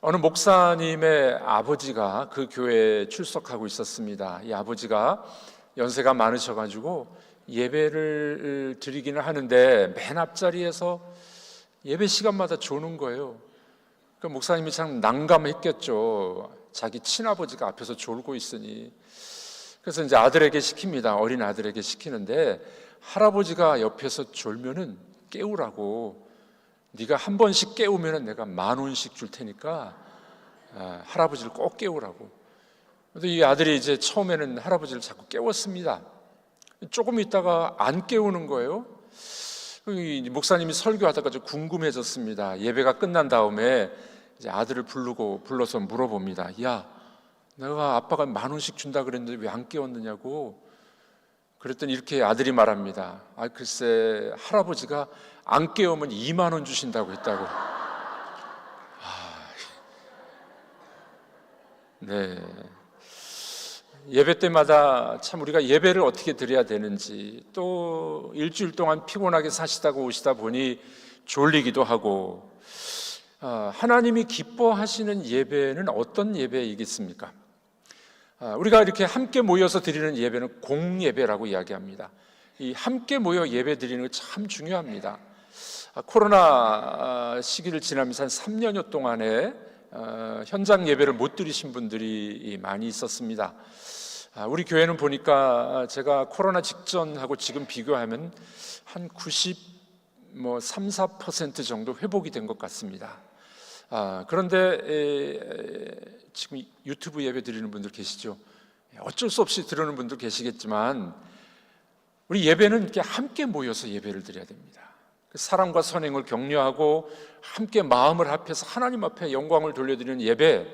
어느 목사님의 아버지가 그 교회에 출석하고 있었습니다. 이 아버지가 연세가 많으셔가지고 예배를 드리기는 하는데 맨 앞자리에서 예배 시간마다 조는 거예요. 그 목사님이 참 난감했겠죠. 자기 친아버지가 앞에서 졸고 있으니. 그래서 이제 아들에게 시킵니다. 어린 아들에게 시키는데, 할아버지가 옆에서 졸면은 깨우라고, 네가 한 번씩 깨우면은 내가 10,000원씩 줄 테니까 할아버지를 꼭 깨우라고. 근데 이 아들이 이제 처음에는 할아버지를 자꾸 깨웠습니다. 조금 있다가 안 깨우는 거예요. 이 목사님이 설교하다가 좀 궁금해졌습니다. 예배가 끝난 다음에 이제 아들을 불러서 물어봅니다. 야, 내가 아빠가 10,000원씩 준다 그랬는데 왜 안 깨웠느냐고. 그랬더니 이렇게 아들이 말합니다. 글쎄, 할아버지가 안 깨우면 20,000원 주신다고 했다고. 네. 예배 때마다 참 우리가 예배를 어떻게 드려야 되는지, 또 일주일 동안 피곤하게 사시다가 오시다 보니 졸리기도 하고, 하나님이 기뻐하시는 예배는 어떤 예배이겠습니까? 우리가 이렇게 함께 모여서 드리는 예배는 공예배라고 이야기합니다. 이 함께 모여 예배 드리는 거 참 중요합니다. 코로나 시기를 지나면서 한 3년여 동안에 현장 예배를 못 드리신 분들이 많이 있었습니다. 우리 교회는 보니까 제가 코로나 직전하고 지금 비교하면 한 93, 4% 정도 회복이 된 것 같습니다. 그런데 지금 유튜브 예배 드리는 분들 계시죠? 어쩔 수 없이 들으는 분들 계시겠지만, 우리 예배는 이렇게 함께 모여서 예배를 드려야 됩니다. 사랑과 선행을 격려하고 함께 마음을 합해서 하나님 앞에 영광을 돌려드리는 예배,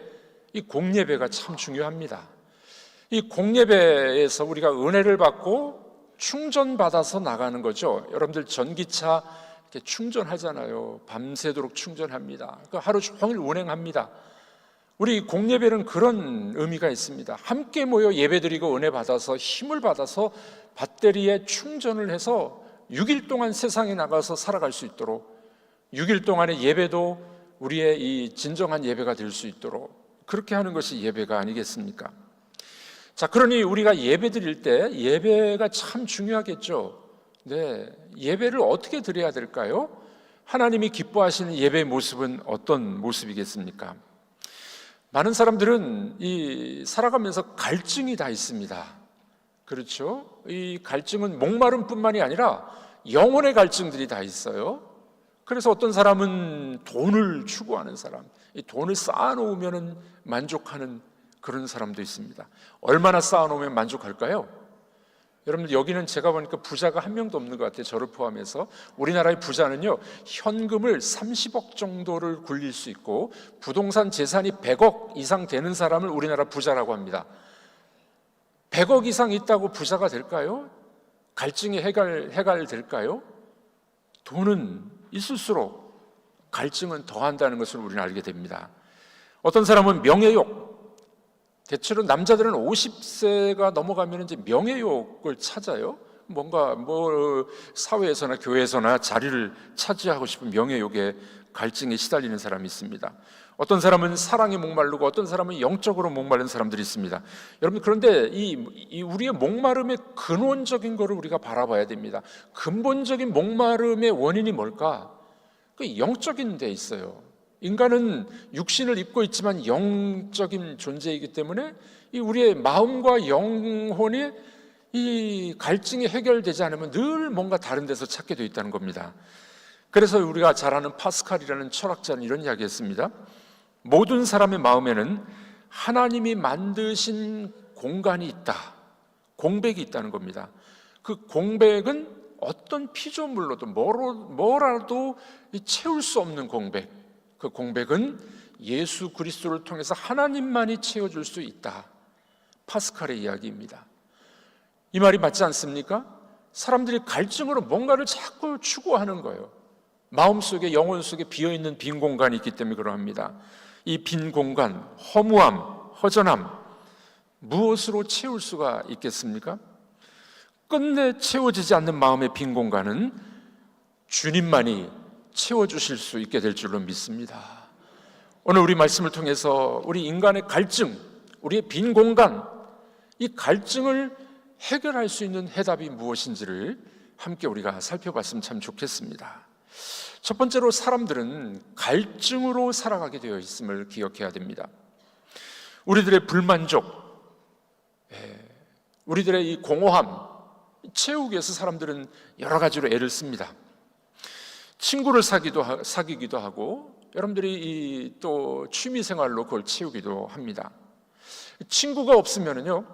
이 공예배가 참 중요합니다. 이 공예배에서 우리가 은혜를 받고 충전받아서 나가는 거죠. 여러분들 전기차 이렇게 충전하잖아요. 밤새도록 충전합니다. 하루 종일 운행합니다. 우리 공예배는 그런 의미가 있습니다. 함께 모여 예배드리고 은혜 받아서 힘을 받아서 배터리에 충전을 해서 6일 동안 세상에 나가서 살아갈 수 있도록, 6일 동안의 예배도 우리의 이 진정한 예배가 될 수 있도록 그렇게 하는 것이 예배가 아니겠습니까? 자, 그러니 우리가 예배 드릴 때 예배가 참 중요하겠죠. 네, 예배를 어떻게 드려야 될까요? 하나님이 기뻐하시는 예배의 모습은 어떤 모습이겠습니까? 많은 사람들은 살아가면서 갈증이 다 있습니다. 그렇죠? 이 갈증은 목마름뿐만이 아니라 영혼의 갈증들이 다 있어요. 그래서 어떤 사람은 돈을 추구하는 사람, 이 돈을 쌓아놓으면 만족하는 그런 사람도 있습니다. 얼마나 쌓아놓으면 만족할까요? 여러분들, 여기는 제가 보니까 부자가 한 명도 없는 것 같아요. 저를 포함해서. 우리나라의 부자는요, 현금을 30억 정도를 굴릴 수 있고 부동산 재산이 100억 이상 되는 사람을 우리나라 부자라고 합니다. 100억 이상 있다고 부자가 될까요? 갈증이 해결될까요? 돈은 있을수록 갈증은 더한다는 것을 우리는 알게 됩니다. 어떤 사람은 명예욕, 대체로 남자들은 50세가 넘어가면 이제 명예욕을 찾아요. 뭔가 사회에서나 교회에서나 자리를 차지하고 싶은 명예욕에 갈증에 시달리는 사람이 있습니다. 어떤 사람은 사랑에 목마르고 어떤 사람은 영적으로 목마른 사람들이 있습니다. 여러분, 그런데 이 우리의 목마름의 근원적인 것을 우리가 바라봐야 됩니다. 근본적인 목마름의 원인이 뭘까? 그 영적인 데 있어요. 인간은 육신을 입고 있지만 영적인 존재이기 때문에 이 우리의 마음과 영혼이 이 갈증이 해결되지 않으면 늘 뭔가 다른 데서 찾게 되어 있다는 겁니다. 그래서 우리가 잘 아는 파스칼이라는 철학자는 이런 이야기했습니다. 모든 사람의 마음에는 하나님이 만드신 공간이 있다, 공백이 있다는 겁니다. 그 공백은 어떤 피조물로도 뭐라도 채울 수 없는 공백, 그 공백은 예수 그리스도를 통해서 하나님만이 채워줄 수 있다. 파스칼의 이야기입니다. 이 말이 맞지 않습니까? 사람들이 갈증으로 뭔가를 자꾸 추구하는 거예요. 마음속에, 영혼 속에 비어있는 빈 공간이 있기 때문에 그러합니다. 이 빈 공간, 허무함, 허전함, 무엇으로 채울 수가 있겠습니까? 끝내 채워지지 않는 마음의 빈 공간은 주님만이 채워주실 수 있게 될 줄로 믿습니다. 오늘 우리 말씀을 통해서 우리 인간의 갈증, 우리의 빈 공간, 이 갈증을 해결할 수 있는 해답이 무엇인지를 함께 우리가 살펴봤으면 참 좋겠습니다. 첫 번째로 사람들은 갈증으로 살아가게 되어 있음을 기억해야 됩니다. 우리들의 불만족, 우리들의 이 공허함 채우기 위해서 사람들은 여러 가지로 애를 씁니다. 친구를 사귀기도 하고, 여러분들이 또 취미생활로 그걸 채우기도 합니다. 친구가 없으면요,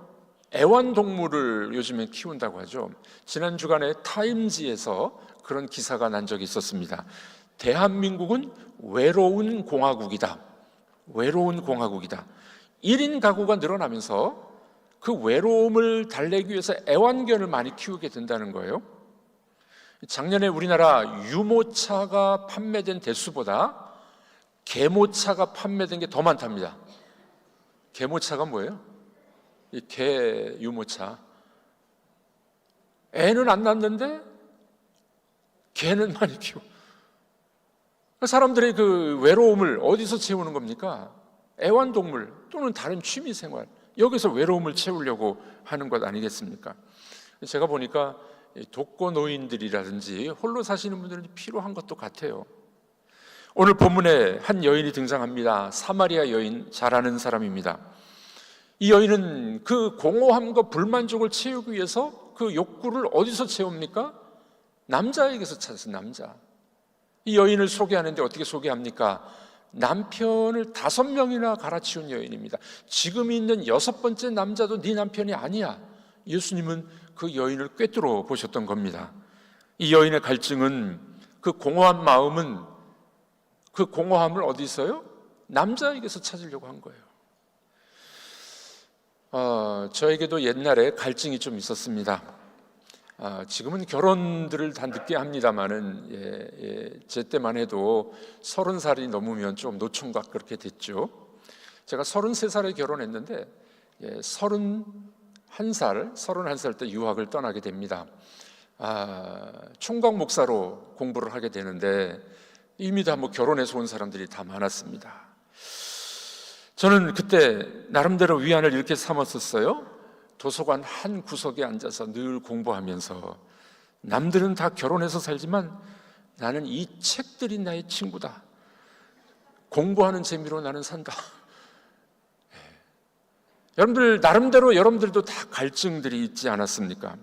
애완동물을 요즘에 키운다고 하죠. 지난 주간에 타임지에서 그런 기사가 난 적이 있었습니다. 대한민국은 외로운 공화국이다. 외로운 공화국이다. 1인 가구가 늘어나면서 그 외로움을 달래기 위해서 애완견을 많이 키우게 된다는 거예요. 작년에 우리나라 유모차가 판매된 대수보다 개모차가 판매된 게 더 많답니다. 개모차가 뭐예요? 이 개 유모차. 애는 안 낳는데 개는 많이 키워. 사람들의 그 외로움을 어디서 채우는 겁니까? 애완동물 또는 다른 취미생활, 여기서 외로움을 채우려고 하는 것 아니겠습니까? 제가 보니까 독거노인들이라든지 홀로 사시는 분들은 필요한 것도 같아요. 오늘 본문에 한 여인이 등장합니다. 사마리아 여인, 잘 아는 사람입니다. 이 여인은 그 공허함과 불만족을 채우기 위해서 그 욕구를 어디서 채웁니까? 남자에게서 찾은 남자. 이 여인을 소개하는데 어떻게 소개합니까? 남편을 5명이나 갈아치운 여인입니다. 지금 있는 6번째 남자도 네 남편이 아니야. 예수님은 그 여인을 꿰뚫어 보셨던 겁니다. 이 여인의 갈증은, 그 공허한 마음은, 그 공허함을 어디서요? 남자에게서 찾으려고 한 거예요. 저에게도 옛날에 갈증이 좀 있었습니다. 지금은 결혼들을 다 늦게 합니다만은, 제 때만 해도 30살이 넘으면 좀 노총각 그렇게 됐죠. 제가 33살에 결혼했는데, 31살 때 유학을 떠나게 됩니다. 총각 목사로 공부를 하게 되는데, 이미 다 결혼해서 온 사람들이 다 많았습니다. 저는 그때 나름대로 위안을 이렇게 삼았었어요. 도서관 한 구석에 앉아서 늘 공부하면서, 남들은 다 결혼해서 살지만 나는 이 책들이 나의 친구다. 공부하는 재미로 나는 산다. 여러분들 나름대로 여러분들도 다 갈증들이 있지 않았습니까?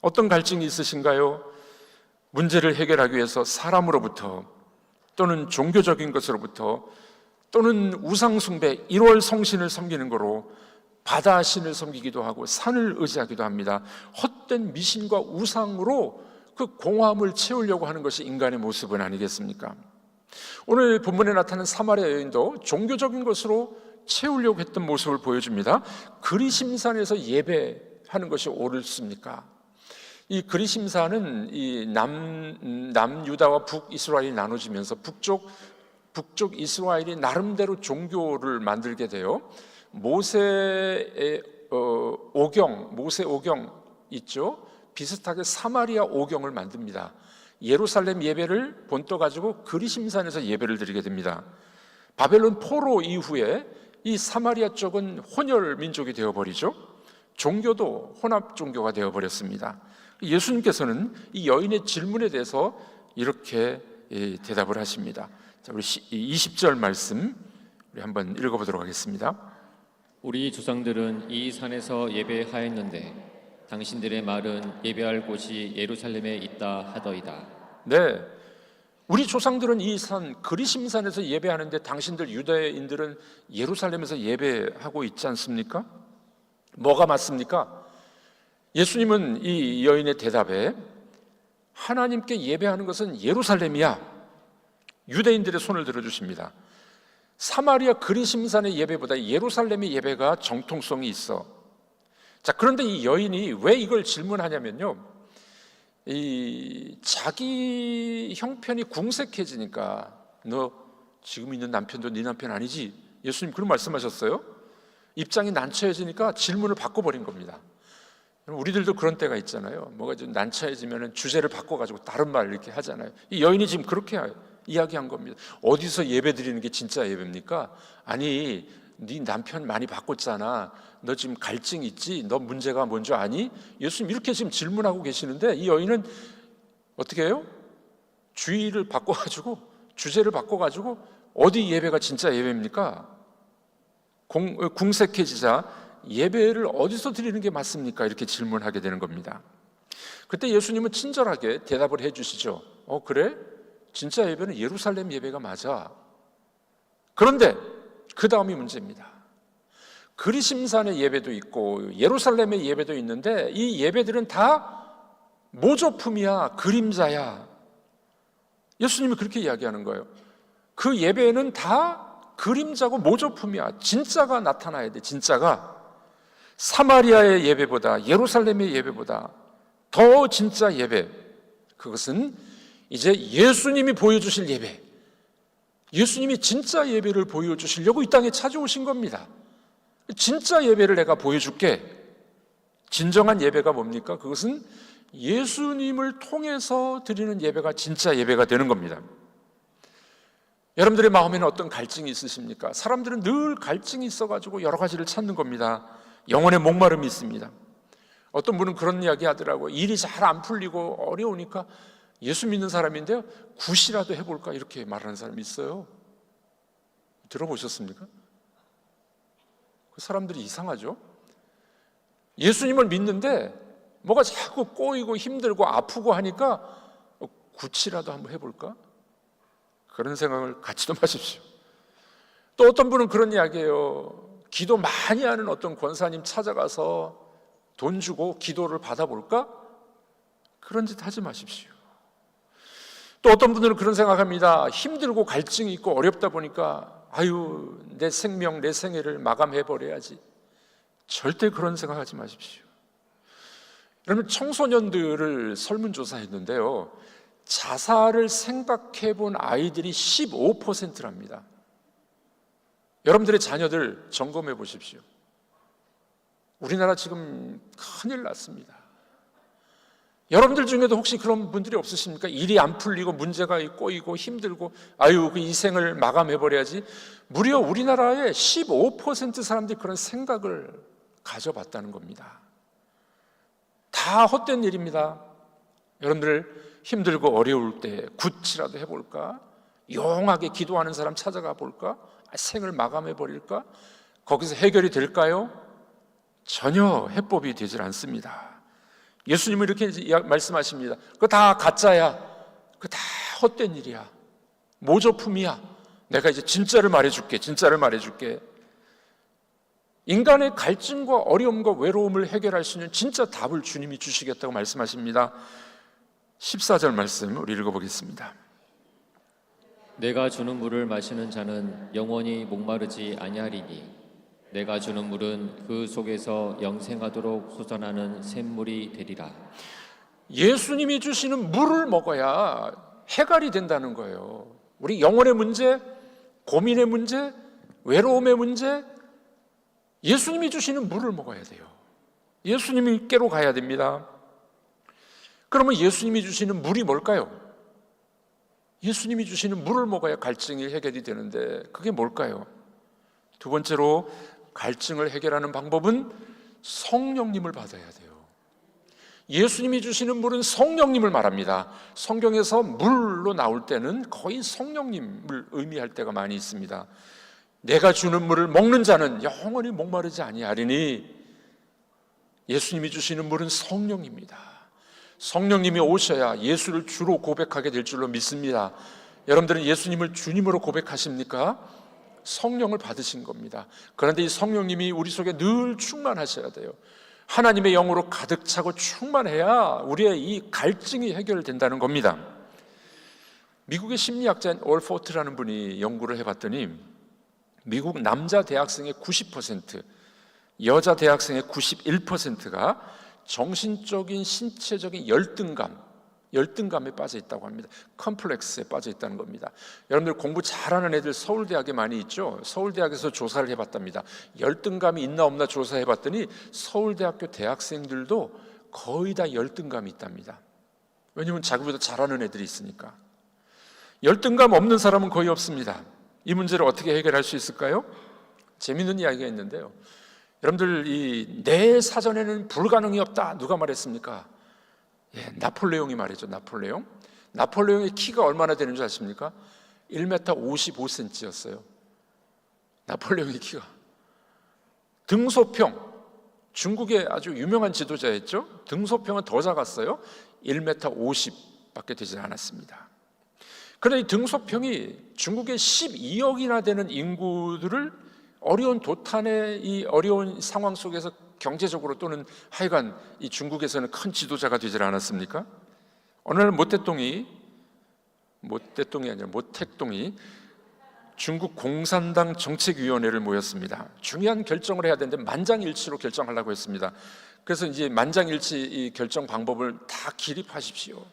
어떤 갈증이 있으신가요? 문제를 해결하기 위해서 사람으로부터, 또는 종교적인 것으로부터, 또는 우상숭배, 1월 성신을 섬기는 거로 바다신을 섬기기도 하고 산을 의지하기도 합니다. 헛된 미신과 우상으로 그 공허함을 채우려고 하는 것이 인간의 모습은 아니겠습니까? 오늘 본문에 나타난 사마리아 여인도 종교적인 것으로 채우려고 했던 모습을 보여줍니다. 그리심산에서 예배하는 것이 옳습니까? 이 그리심산은 이 남유다와 북이스라엘이 나눠지면서 북쪽 이스라엘이 나름대로 종교를 만들게 돼요. 모세 오경 있죠? 비슷하게 사마리아 오경을 만듭니다. 예루살렘 예배를 본떠 가지고 그리심산에서 예배를 드리게 됩니다. 바벨론 포로 이후에 이 사마리아 쪽은 혼혈 민족이 되어버리죠. 종교도 혼합 종교가 되어버렸습니다. 예수님께서는 이 여인의 질문에 대해서 이렇게 대답을 하십니다. 자, 우리 20절 말씀 우리 한번 읽어보도록 하겠습니다. 우리 조상들은 이 산에서 예배하였는데 당신들의 말은 예배할 곳이 예루살렘에 있다 하더이다. 네, 우리 조상들은 이 산 그리심산에서 예배하는데 당신들 유대인들은 예루살렘에서 예배하고 있지 않습니까? 뭐가 맞습니까? 예수님은 이 여인의 대답에 하나님께 예배하는 것은 예루살렘이야, 유대인들의 손을 들어주십니다. 사마리아 그리심산의 예배보다 예루살렘의 예배가 정통성이 있어. 자, 그런데 이 여인이 왜 이걸 질문하냐면요, 이 자기 형편이 궁색해지니까, 너 지금 있는 남편도 네 남편 아니지? 예수님 그런 말씀하셨어요. 입장이 난처해지니까 질문을 바꿔버린 겁니다. 우리들도 그런 때가 있잖아요. 뭐가 좀 난처해지면 주제를 바꿔가지고 다른 말 이렇게 하잖아요. 이 여인이 지금 그렇게 이야기한 겁니다. 어디서 예배 드리는 게 진짜 예배입니까? 아니, 네 남편 많이 바꿨잖아. 너 지금 갈증 있지? 너 문제가 뭔지 아니? 예수님 이렇게 지금 질문하고 계시는데 이 여인은 어떻게 해요? 주의를 바꿔가지고, 주제를 바꿔가지고 어디 예배가 진짜 예배입니까? 궁색해지자 예배를 어디서 드리는 게 맞습니까? 이렇게 질문하게 되는 겁니다. 그때 예수님은 친절하게 대답을 해주시죠. 그래? 진짜 예배는 예루살렘 예배가 맞아. 그런데 그 다음이 문제입니다. 그리심산의 예배도 있고 예루살렘의 예배도 있는데 이 예배들은 다 모조품이야, 그림자야. 예수님이 그렇게 이야기하는 거예요. 그 예배는 다 그림자고 모조품이야. 진짜가 나타나야 돼. 진짜가 사마리아의 예배보다, 예루살렘의 예배보다 더 진짜 예배, 그것은 이제 예수님이 보여주실 예배, 예수님이 진짜 예배를 보여주시려고 이 땅에 찾아오신 겁니다. 진짜 예배를 내가 보여줄게. 진정한 예배가 뭡니까? 그것은 예수님을 통해서 드리는 예배가 진짜 예배가 되는 겁니다. 여러분들의 마음에는 어떤 갈증이 있으십니까? 사람들은 늘 갈증이 있어가지고 여러 가지를 찾는 겁니다. 영혼의 목마름이 있습니다. 어떤 분은 그런 이야기 하더라고요. 일이 잘 안 풀리고 어려우니까 예수 믿는 사람인데요, 굿이라도 해볼까 이렇게 말하는 사람이 있어요. 들어보셨습니까? 그 사람들이 이상하죠. 예수님을 믿는데 뭐가 자꾸 꼬이고 힘들고 아프고 하니까 굿이라도 한번 해볼까? 그런 생각을 갖지도 마십시오. 또 어떤 분은 그런 이야기예요. 기도 많이 하는 어떤 권사님 찾아가서 돈 주고 기도를 받아볼까? 그런 짓 하지 마십시오. 또 어떤 분들은 그런 생각합니다. 힘들고 갈증이 있고 어렵다 보니까 아유, 내 생명, 내 생애를 마감해버려야지. 절대 그런 생각하지 마십시오. 여러분, 청소년들을 설문조사했는데요, 자살을 생각해 본 아이들이 15%랍니다. 여러분들의 자녀들 점검해 보십시오. 우리나라 지금 큰일 났습니다. 여러분들 중에도 혹시 그런 분들이 없으십니까? 일이 안 풀리고 문제가 꼬이고 힘들고 아유, 그 이 생을 마감해버려야지. 무려 우리나라의 15% 사람들이 그런 생각을 가져봤다는 겁니다. 다 헛된 일입니다. 여러분들 힘들고 어려울 때 굿이라도 해볼까? 용하게 기도하는 사람 찾아가 볼까? 생을 마감해버릴까? 거기서 해결이 될까요? 전혀 해법이 되질 않습니다. 예수님은 이렇게 말씀하십니다. 그거 다 가짜야. 그거 다 헛된 일이야. 모조품이야. 내가 이제 진짜를 말해줄게. 진짜를 말해줄게. 인간의 갈증과 어려움과 외로움을 해결할 수 있는 진짜 답을 주님이 주시겠다고 말씀하십니다. 14절 말씀 우리 읽어보겠습니다. 내가 주는 물을 마시는 자는 영원히 목마르지 아니하리니 내가 주는 물은 그 속에서 영생하도록 솟아나는 샘물이 되리라. 예수님이 주시는 물을 먹어야 해결이 된다는 거예요. 우리 영혼의 문제, 고민의 문제, 외로움의 문제, 예수님이 주시는 물을 먹어야 돼요. 예수님께로 가야 됩니다. 그러면 예수님이 주시는 물이 뭘까요? 예수님이 주시는 물을 먹어야 갈증이 해결이 되는데 그게 뭘까요? 두 번째로 갈증을 해결하는 방법은 성령님을 받아야 돼요. 예수님이 주시는 물은 성령님을 말합니다. 성경에서 물로 나올 때는 거의 성령님을 의미할 때가 많이 있습니다. 내가 주는 물을 먹는 자는 영원히 목마르지 아니하리니, 예수님이 주시는 물은 성령입니다. 성령님이 오셔야 예수를 주로 고백하게 될 줄로 믿습니다. 여러분들은 예수님을 주님으로 고백하십니까? 성령을 받으신 겁니다. 그런데 이 성령님이 우리 속에 늘 충만하셔야 돼요. 하나님의 영으로 가득 차고 충만해야 우리의 이 갈증이 해결된다는 겁니다. 미국의 심리학자인 올포트라는 분이 연구를 해봤더니 미국 남자 대학생의 90%, 여자 대학생의 91%가 정신적인 신체적인 열등감에 빠져 있다고 합니다. 컴플렉스에 빠져 있다는 겁니다. 여러분들 공부 잘하는 애들 서울대학에 많이 있죠. 서울대학에서 조사를 해봤답니다. 열등감이 있나 없나 조사해봤더니 서울대학교 대학생들도 거의 다 열등감이 있답니다. 왜냐하면 자기보다 잘하는 애들이 있으니까. 열등감 없는 사람은 거의 없습니다. 이 문제를 어떻게 해결할 수 있을까요? 재미있는 이야기가 있는데요. 여러분들, 이 내 사전에는 불가능이 없다, 누가 말했습니까? 나폴레옹이 말이죠. 나폴레옹의 키가 얼마나 되는 줄 아십니까? 1m 55cm였어요. 나폴레옹의 키가. 등소평, 중국의 아주 유명한 지도자였죠. 등소평은 더 작았어요. 1m 50밖에 되지 않았습니다. 그런데 이 등소평이 중국의 12억이나 되는 인구들을 어려운 도탄의 이 어려운 상황 속에서 경제적으로 또는 하여간 이 중국에서는 큰 지도자가 되질 않았습니까? 어느 날 모택동이 중국 공산당 정책위원회를 모였습니다. 중요한 결정을 해야 되는데 만장일치로 결정하려고 했습니다. 그래서 이제 만장일치 이 결정 방법을 다 기립하십시오.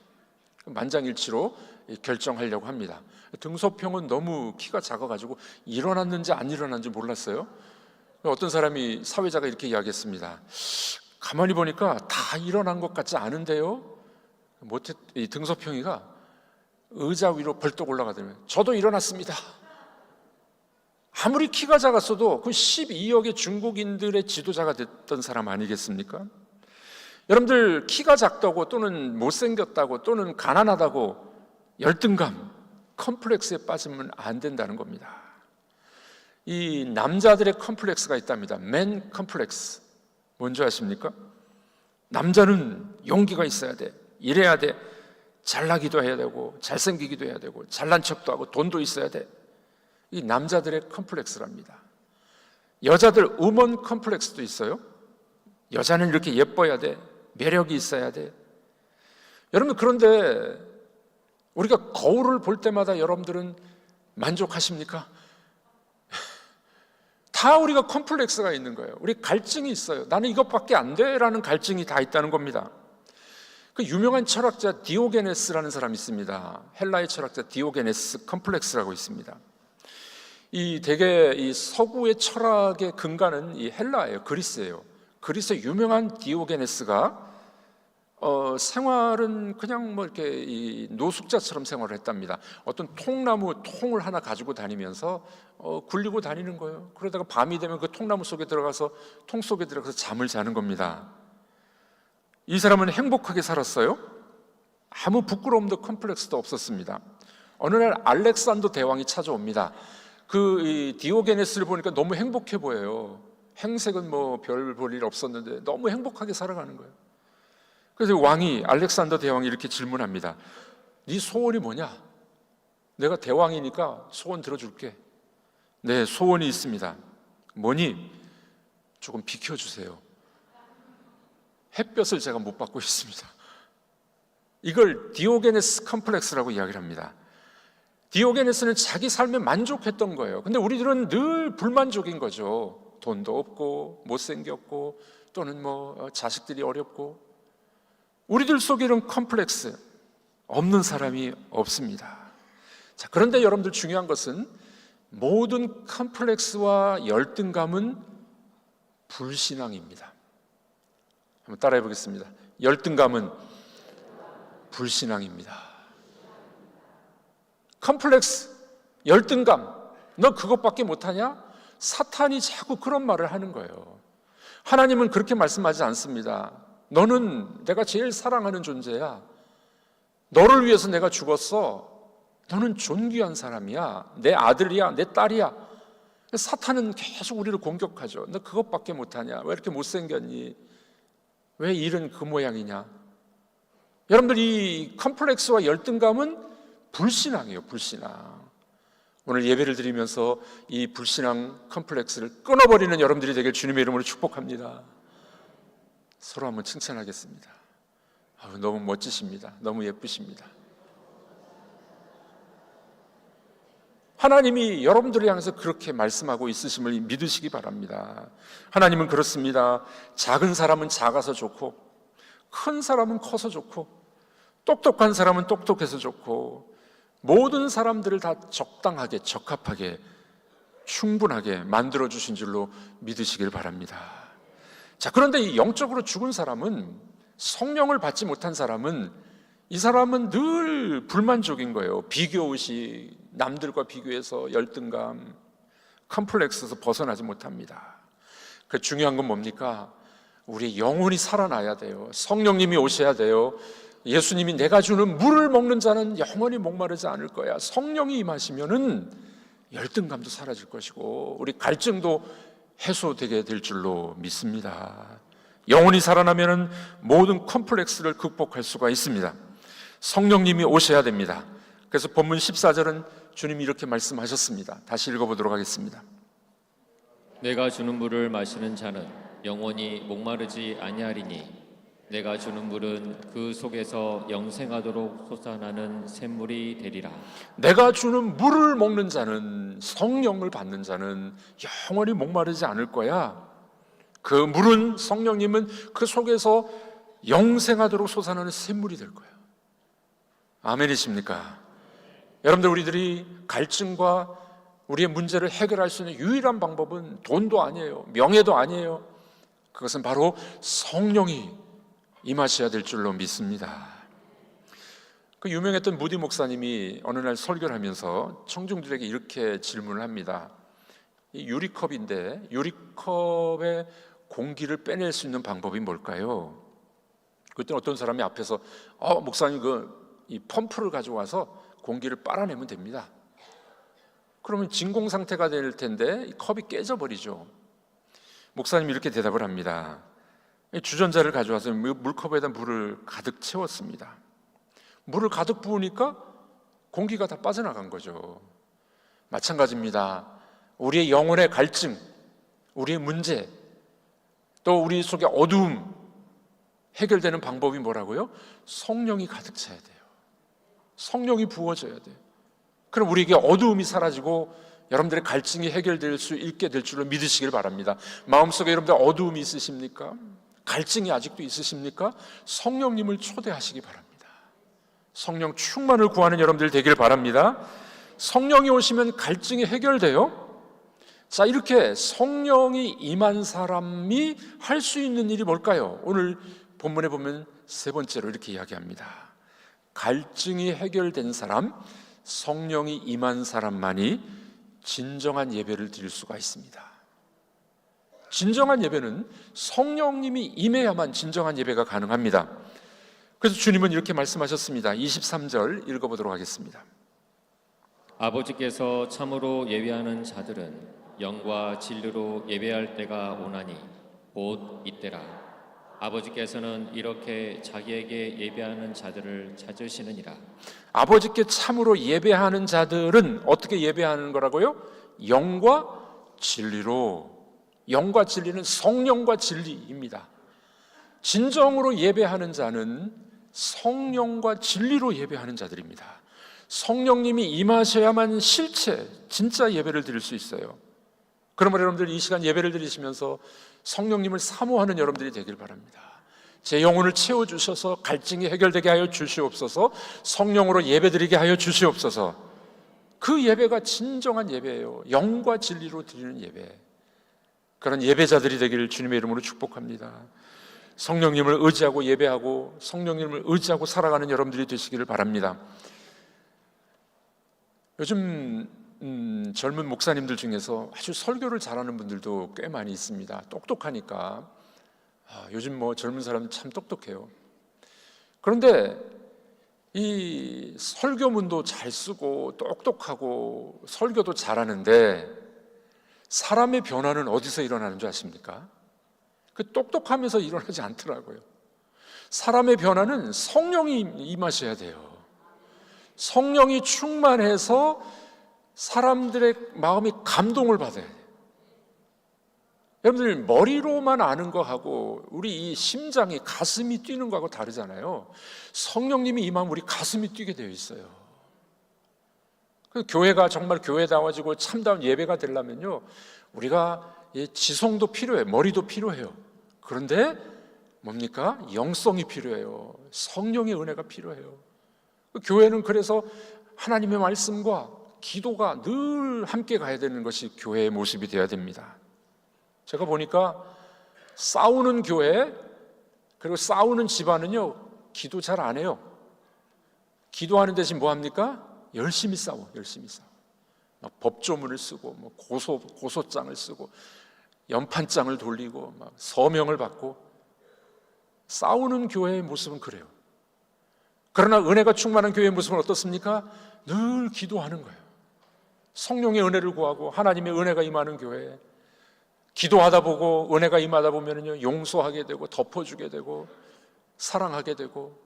만장일치로 결정하려고 합니다. 등소평은 너무 키가 작아가지고 일어났는지 안 일어났는지 몰랐어요. 어떤 사람이, 사회자가 이렇게 이야기했습니다. 가만히 보니까 다 일어난 것 같지 않은데요. 이 등소평이가 의자 위로 벌떡 올라가더니 저도 일어났습니다. 아무리 키가 작았어도 그 12억의 중국인들의 지도자가 됐던 사람 아니겠습니까? 여러분들, 키가 작다고 또는 못생겼다고 또는 가난하다고 열등감, 컴플렉스에 빠지면 안 된다는 겁니다. 이 남자들의 컴플렉스가 있답니다. 맨 컴플렉스. 뭔지 아십니까? 남자는 용기가 있어야 돼. 이래야 돼. 잘나기도 해야 되고 잘생기기도 해야 되고 잘난 척도 하고 돈도 있어야 돼. 이 남자들의 컴플렉스랍니다. 여자들 우먼 컴플렉스도 있어요. 여자는 이렇게 예뻐야 돼. 매력이 있어야 돼. 여러분, 그런데 우리가 거울을 볼 때마다 여러분들은 만족하십니까? 다 우리가 컴플렉스가 있는 거예요. 우리 갈증이 있어요. 나는 이것밖에 안 돼라는 갈증이 다 있다는 겁니다. 그 유명한 철학자 디오게네스라는 사람이 있습니다. 헬라의 철학자 디오게네스 컴플렉스라고 있습니다. 대개 이 서구의 철학의 근간은 이 헬라예요. 그리스예요. 그리스의 유명한 디오게네스가 생활은 그냥 뭐 이렇게 이 노숙자처럼 생활을 했답니다. 어떤 통나무 통을 하나 가지고 다니면서 굴리고 다니는 거예요. 그러다가 밤이 되면 그 통나무 속에 들어가서 통 속에 들어가서 잠을 자는 겁니다. 이 사람은 행복하게 살았어요. 아무 부끄러움도 컴플렉스도 없었습니다. 어느 날 알렉산더 대왕이 찾아옵니다. 이 디오게네스를 보니까 너무 행복해 보여요. 행색은 뭐 별 볼 일 없었는데 너무 행복하게 살아가는 거예요. 그래서 알렉산더 대왕이 이렇게 질문합니다. 네 소원이 뭐냐? 내가 대왕이니까 소원 들어줄게. 네, 소원이 있습니다. 뭐니? 조금 비켜주세요. 햇볕을 제가 못 받고 있습니다. 이걸 디오게네스 컴플렉스라고 이야기를 합니다. 디오게네스는 자기 삶에 만족했던 거예요. 근데 우리들은 늘 불만족인 거죠. 돈도 없고 못생겼고 또는 뭐 자식들이 어렵고. 우리들 속에 이런 컴플렉스 없는 사람이 없습니다. 자, 그런데 여러분들, 중요한 것은 모든 컴플렉스와 열등감은 불신앙입니다. 한번 따라해 보겠습니다. 열등감은 불신앙입니다. 컴플렉스, 열등감, 너 그것밖에 못하냐? 사탄이 자꾸 그런 말을 하는 거예요. 하나님은 그렇게 말씀하지 않습니다. 너는 내가 제일 사랑하는 존재야. 너를 위해서 내가 죽었어. 너는 존귀한 사람이야. 내 아들이야, 내 딸이야. 사탄은 계속 우리를 공격하죠. 너 그것밖에 못하냐? 왜 이렇게 못생겼니? 왜 일은 그 모양이냐? 여러분들, 이 컴플렉스와 열등감은 불신앙이에요. 불신앙. 오늘 예배를 드리면서 이 불신앙 컴플렉스를 끊어버리는 여러분들이 되길 주님의 이름으로 축복합니다. 서로 한번 칭찬하겠습니다. 너무 멋지십니다. 너무 예쁘십니다. 하나님이 여러분들을 향해서 그렇게 말씀하고 있으심을 믿으시기 바랍니다. 하나님은 그렇습니다. 작은 사람은 작아서 좋고 큰 사람은 커서 좋고 똑똑한 사람은 똑똑해서 좋고 모든 사람들을 다 적당하게, 적합하게, 충분하게 만들어주신 줄로 믿으시길 바랍니다. 자, 그런데 이 영적으로 죽은 사람은, 성령을 받지 못한 사람은 이 사람은 늘 불만족인 거예요. 비교의식, 남들과 비교해서 열등감, 컴플렉스에서 벗어나지 못합니다. 그 중요한 건 뭡니까? 우리 영혼이 살아나야 돼요. 성령님이 오셔야 돼요. 예수님이 내가 주는 물을 먹는 자는 영원히 목마르지 않을 거야. 성령이 임하시면은 열등감도 사라질 것이고 우리 갈증도 해소되게 될 줄로 믿습니다. 영혼이 살아나면은 모든 컴플렉스를 극복할 수가 있습니다. 성령님이 오셔야 됩니다. 그래서 본문 14절은 주님이 이렇게 말씀하셨습니다. 다시 읽어보도록 하겠습니다. 내가 주는 물을 마시는 자는 영원히 목마르지 아니하리니 내가 주는 물은 그 속에서 영생하도록 솟아나는 샘물이 되리라. 내가 주는 물을 먹는 자는, 성령을 받는 자는 영원히 목마르지 않을 거야. 그 물은, 성령님은 그 속에서 영생하도록 솟아나는 샘물이 될 거예요. 아멘이십니까? 여러분들, 우리들이 갈증과 우리의 문제를 해결할 수 있는 유일한 방법은 돈도 아니에요, 명예도 아니에요. 그것은 바로 성령이 임하셔야 될 줄로 믿습니다. 그 유명했던 무디 목사님이 어느 날 설교를 하면서 청중들에게 이렇게 질문을 합니다. 이 유리컵인데 유리컵에 공기를 빼낼 수 있는 방법이 뭘까요? 그때 어떤 사람이 앞에서 목사님 이 펌프를 가져와서 공기를 빨아내면 됩니다. 그러면 진공 상태가 될 텐데 이 컵이 깨져버리죠. 목사님이 이렇게 대답을 합니다. 주전자를 가져와서 물컵에다 물을 가득 채웠습니다. 물을 가득 부으니까 공기가 다 빠져나간 거죠. 마찬가지입니다. 우리의 영혼의 갈증, 우리의 문제, 또 우리 속의 어두움 해결되는 방법이 뭐라고요? 성령이 가득 차야 돼요. 성령이 부어져야 돼요. 그럼 우리에게 어두움이 사라지고 여러분들의 갈증이 해결될 수 있게 될 줄로 믿으시길 바랍니다. 마음속에 여러분들 어두움이 있으십니까? 갈증이 아직도 있으십니까? 성령님을 초대하시기 바랍니다. 성령 충만을 구하는 여러분들 되길 바랍니다. 성령이 오시면 갈증이 해결돼요. 자, 이렇게 성령이 임한 사람이 할 수 있는 일이 뭘까요? 오늘 본문에 보면 세 번째로 이렇게 이야기합니다. 갈증이 해결된 사람, 성령이 임한 사람만이 진정한 예배를 드릴 수가 있습니다. 진정한 예배는 성령님이 임해야만 진정한 예배가 가능합니다. 그래서 주님은 이렇게 말씀하셨습니다. 23절 읽어보도록 하겠습니다. 아버지께서 참으로 예배하는 자들은 영과 진리로 예배할 때가 오나니 곧 이때라. 아버지께서는 이렇게 자기에게 예배하는 자들을 찾으시느니라. 아버지께 참으로 예배하는 자들은 어떻게 예배하는 거라고요? 영과 진리로. 영과 진리는 성령과 진리입니다. 진정으로 예배하는 자는 성령과 진리로 예배하는 자들입니다. 성령님이 임하셔야만 실체, 진짜 예배를 드릴 수 있어요. 그러므로 여러분들 이 시간 예배를 드리시면서 성령님을 사모하는 여러분들이 되길 바랍니다. 제 영혼을 채워주셔서 갈증이 해결되게 하여 주시옵소서. 성령으로 예배드리게 하여 주시옵소서. 그 예배가 진정한 예배예요. 영과 진리로 드리는 예배. 그런 예배자들이 되기를 주님의 이름으로 축복합니다. 성령님을 의지하고 예배하고 성령님을 의지하고 살아가는 여러분들이 되시기를 바랍니다. 요즘 젊은 목사님들 중에서 아주 설교를 잘하는 분들도 꽤 많이 있습니다. 똑똑하니까. 요즘 젊은 사람은 참 똑똑해요. 그런데 이 설교문도 잘 쓰고 똑똑하고 설교도 잘하는데 사람의 변화는 어디서 일어나는 줄 아십니까? 그 똑똑하면서 일어나지 않더라고요. 사람의 변화는 성령이 임하셔야 돼요. 성령이 충만해서 사람들의 마음이 감동을 받아야 돼요. 여러분들 머리로만 아는 거하고 우리 이 심장이 가슴이 뛰는 거하고 다르잖아요. 성령님이 임하면 우리 가슴이 뛰게 되어 있어요. 그 교회가 정말 교회다워지고 참다운 예배가 되려면요, 우리가 지성도 필요해요. 머리도 필요해요. 그런데 뭡니까? 영성이 필요해요. 성령의 은혜가 필요해요. 그 교회는 그래서 하나님의 말씀과 기도가 늘 함께 가야 되는 것이 교회의 모습이 되어야 됩니다. 제가 보니까 싸우는 교회, 그리고 싸우는 집안은요, 기도 잘 안 해요. 기도하는 대신 뭐 합니까? 열심히 싸워. 막 법조문을 쓰고 뭐 고소장을 쓰고 연판장을 돌리고 막 서명을 받고 싸우는 교회의 모습은 그래요. 그러나 은혜가 충만한 교회의 모습은 어떻습니까? 늘 기도하는 거예요. 성령의 은혜를 구하고 하나님의 은혜가 임하는 교회. 기도하다 보고 은혜가 임하다 보면요, 용서하게 되고 덮어주게 되고 사랑하게 되고.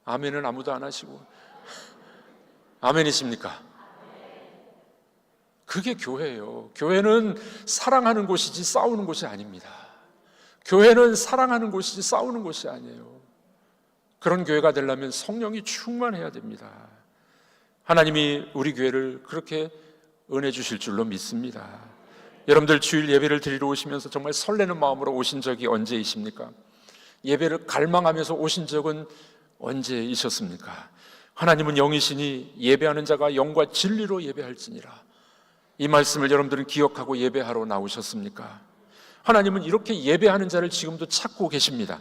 아멘은 아무도 안 하시고. 아멘이십니까? 그게 교회예요. 교회는 사랑하는 곳이지 싸우는 곳이 아닙니다. 교회는 사랑하는 곳이지 싸우는 곳이 아니에요. 그런 교회가 되려면 성령이 충만해야 됩니다. 하나님이 우리 교회를 그렇게 은혜 주실 줄로 믿습니다. 여러분들 주일 예배를 드리러 오시면서 정말 설레는 마음으로 오신 적이 언제이십니까? 예배를 갈망하면서 오신 적은 언제이셨습니까? 하나님은 영이시니 예배하는 자가 영과 진리로 예배할지니라. 이 말씀을 여러분들은 기억하고 예배하러 나오셨습니까? 하나님은 이렇게 예배하는 자를 지금도 찾고 계십니다.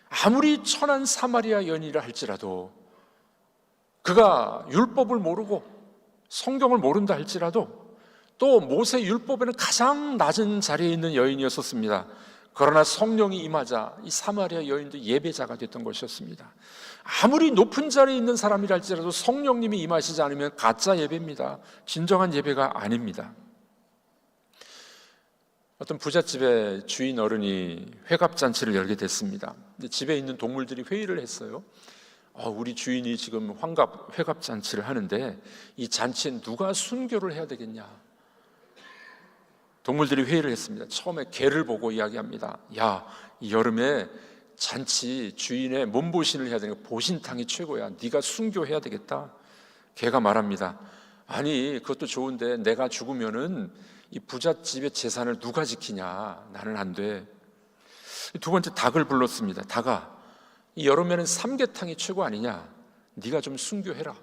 아무리 천한 사마리아 여인이라 할지라도, 그가 율법을 모르고 성경을 모른다 할지라도, 또 모세 율법에는 가장 낮은 자리에 있는 여인이었습니다. 그러나 성령이 임하자 이 사마리아 여인도 예배자가 됐던 것이었습니다. 아무리 높은 자리에 있는 사람이라 할지라도 성령님이 임하시지 않으면 가짜 예배입니다. 진정한 예배가 아닙니다. 어떤 부잣집의 주인 어른이 회갑잔치를 열게 됐습니다. 근데 집에 있는 동물들이 회의를 했어요. 우리 주인이 지금 회갑잔치를 하는데 이 잔치엔 누가 순교를 해야 되겠냐. 동물들이 회의를 했습니다. 처음에 개를 보고 이야기합니다. 야, 이 여름에 잔치 주인의 몸보신을 해야 되니까 보신탕이 최고야. 네가 순교해야 되겠다. 개가 말합니다. 아니, 그것도 좋은데 내가 죽으면은 이 부잣집의 재산을 누가 지키냐. 나는 안 돼. 두 번째 닭을 불렀습니다. 닭아, 이 여름에는 삼계탕이 최고 아니냐. 네가 좀 순교해라.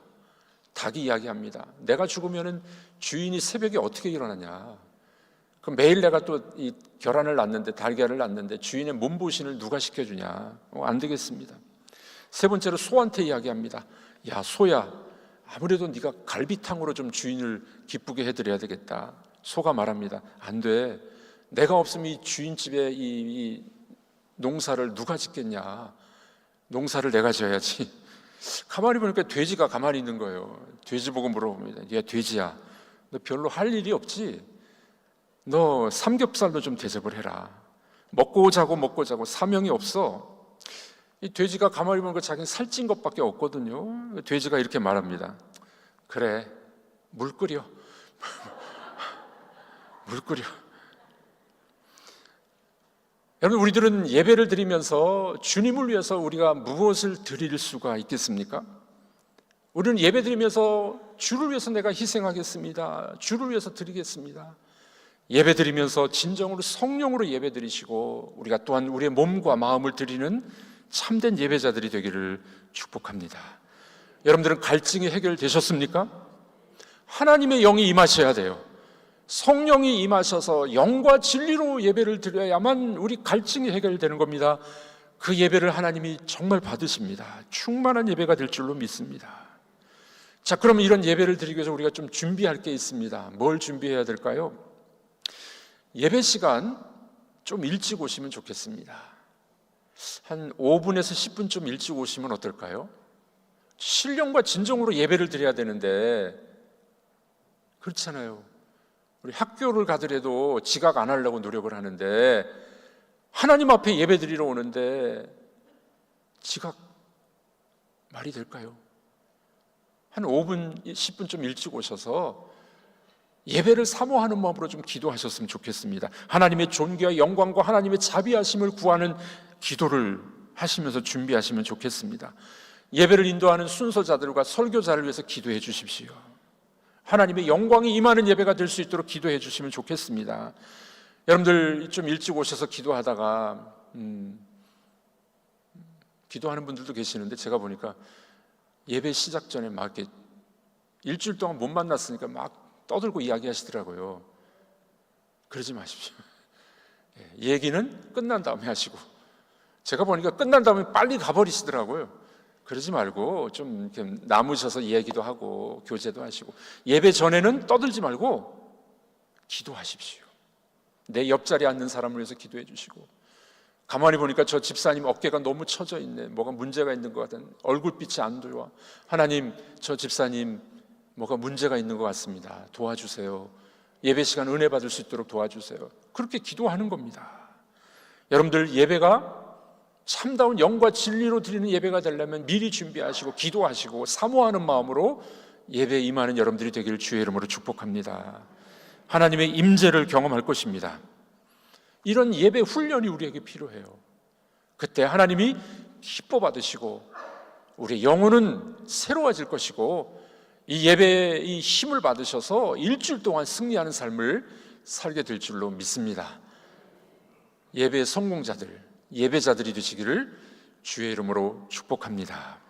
닭이 이야기합니다. 내가 죽으면은 주인이 새벽에 어떻게 일어나냐. 그럼 매일 내가 또 이 계란을 낳는데, 달걀을 낳는데 주인의 몸보신을 누가 시켜주냐. 안 되겠습니다. 세 번째로 소한테 이야기합니다. 야, 소야, 아무래도 네가 갈비탕으로 좀 주인을 기쁘게 해드려야 되겠다. 소가 말합니다. 안 돼. 내가 없으면 이 주인집에 이 농사를 누가 짓겠냐. 농사를 내가 지어야지. 가만히 보니까 돼지가 가만히 있는 거예요. 돼지 보고 물어봅니다. 야, 돼지야, 너 별로 할 일이 없지? 너 삼겹살로 좀 대접을 해라. 먹고 자고 사명이 없어. 이 돼지가 가만히 보니까 자기는 살찐 것밖에 없거든요. 돼지가 이렇게 말합니다. 그래, 물 끓여. 물 끓여. 여러분, 우리들은 예배를 드리면서 주님을 위해서 우리가 무엇을 드릴 수가 있겠습니까? 우리는 예배 드리면서 주를 위해서 내가 희생하겠습니다. 주를 위해서 드리겠습니다. 예배 드리면서 진정으로 성령으로 예배 드리시고 우리가 또한 우리의 몸과 마음을 드리는 참된 예배자들이 되기를 축복합니다. 여러분들은 갈증이 해결되셨습니까? 하나님의 영이 임하셔야 돼요. 성령이 임하셔서 영과 진리로 예배를 드려야만 우리 갈증이 해결되는 겁니다. 그 예배를 하나님이 정말 받으십니다. 충만한 예배가 될 줄로 믿습니다. 자, 그럼 이런 예배를 드리기 위해서 우리가 좀 준비할 게 있습니다. 뭘 준비해야 될까요? 예배 시간 좀 일찍 오시면 좋겠습니다. 한 5분에서 10분 좀 일찍 오시면 어떨까요? 신령과 진정으로 예배를 드려야 되는데 그렇잖아요. 우리 학교를 가더라도 지각 안 하려고 노력을 하는데 하나님 앞에 예배 드리러 오는데 지각 말이 될까요? 한 5분, 10분 좀 일찍 오셔서 예배를 사모하는 마음으로 좀 기도하셨으면 좋겠습니다. 하나님의 존귀와 영광과 하나님의 자비하심을 구하는 기도를 하시면서 준비하시면 좋겠습니다. 예배를 인도하는 순서자들과 설교자를 위해서 기도해 주십시오. 하나님의 영광이 임하는 예배가 될 수 있도록 기도해 주시면 좋겠습니다. 여러분들 좀 일찍 오셔서 기도하다가 기도하는 분들도 계시는데 제가 보니까 예배 시작 전에 막 이렇게 일주일 동안 못 만났으니까 막 떠들고 이야기하시더라고요. 그러지 마십시오. 얘기는 끝난 다음에 하시고, 제가 보니까 끝난 다음에 빨리 가버리시더라고요. 그러지 말고 좀 이렇게 남으셔서 얘기도 하고 교제도 하시고, 예배 전에는 떠들지 말고 기도하십시오. 내 옆자리에 앉는 사람을 위해서 기도해 주시고, 가만히 보니까 저 집사님 어깨가 너무 처져 있네, 뭐가 문제가 있는 것 같은, 얼굴빛이 안 좋아, 하나님 저 집사님 뭐가 문제가 있는 것 같습니다, 도와주세요, 예배 시간 은혜 받을 수 있도록 도와주세요. 그렇게 기도하는 겁니다. 여러분들, 예배가 참다운 영과 진리로 드리는 예배가 되려면 미리 준비하시고 기도하시고 사모하는 마음으로 예배에 임하는 여러분들이 되기를 주의 이름으로 축복합니다. 하나님의 임재를 경험할 것입니다. 이런 예배 훈련이 우리에게 필요해요. 그때 하나님이 기뻐 받으시고 우리의 영혼은 새로워질 것이고, 이 예배의 힘을 받으셔서 일주일 동안 승리하는 삶을 살게 될 줄로 믿습니다. 예배의 성공자들, 예배자들이 되시기를 주의 이름으로 축복합니다.